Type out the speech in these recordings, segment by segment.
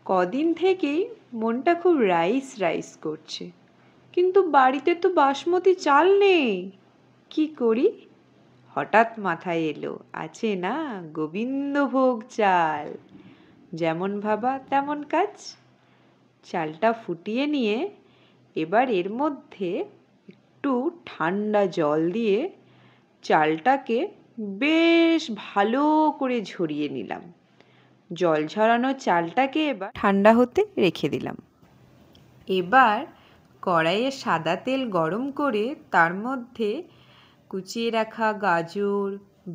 কদিন থেকেই মনটা খুব রাইস রাইস করছে, কিন্তু বাড়িতে তো বাসমতি চাল নেই। কি করি? হঠাৎ মাথায় এলো আছে না গোবিন্দভোগ চাল। যেমন ভাবা তেমন কাজ। চালটা ফুটিয়ে নিয়ে এবার এর মধ্যে একটু ঠান্ডা জল দিয়ে চালটাকে বেশ ভালো করে ঝরিয়ে নিলাম। জল ঝরানো চালটাকে এবার ঠান্ডা হতে রেখে দিলাম। এবার কড়াইয়ে সাদা তেল গরম করে তার মধ্যে কুচিয়ে রাখা গাজর,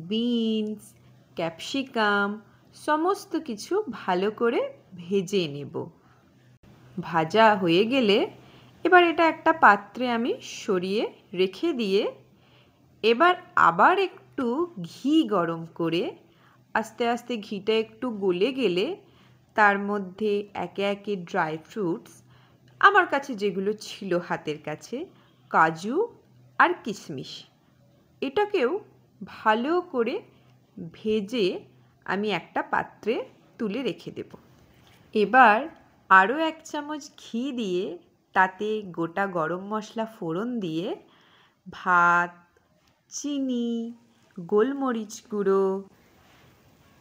বিনস, ক্যাপসিকাম সমস্ত কিছু ভালো করে ভেজে নেব। ভাজা হয়ে গেলে এবার এটা একটা পাত্রে আমি সরিয়ে রেখে দিয়ে এবার আবার একটু ঘি গরম করে আস্তে আস্তে ঘিটা একটু গলে গেলে তার মধ্যে একে একে ড্রাই ফ্রুটস, আমার কাছে যেগুলো ছিল হাতের কাছে, কাজু আর কিশমিশ, এটাকেও ভালো করে ভেজে আমি একটা পাত্রে তুলে রেখে দেব। এবার আরও 1 চামচ ঘি দিয়ে তাতে গোটা গরম মশলা ফোড়ন দিয়ে ভাত, চিনি, গোলমরিচ গুঁড়ো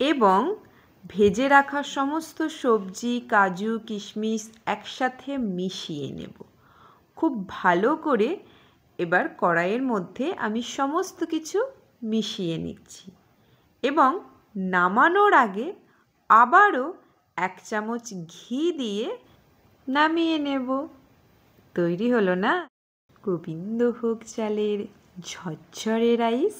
এবং ভেজে রাখা সমস্ত সবজি, কাজু, কিশমিশ একসাথে মিশিয়ে নেব। খুব ভালো করে এবার কড়াইয়ের মধ্যে আমি সমস্ত কিছু মিশিয়ে নিচ্ছি এবং নামানোর আগে আবারও 1 চামচ ঘি দিয়ে নামিয়ে নেব। তৈরি হলো না গোবিন্দভোগ চালের ঝরঝরে রাইস।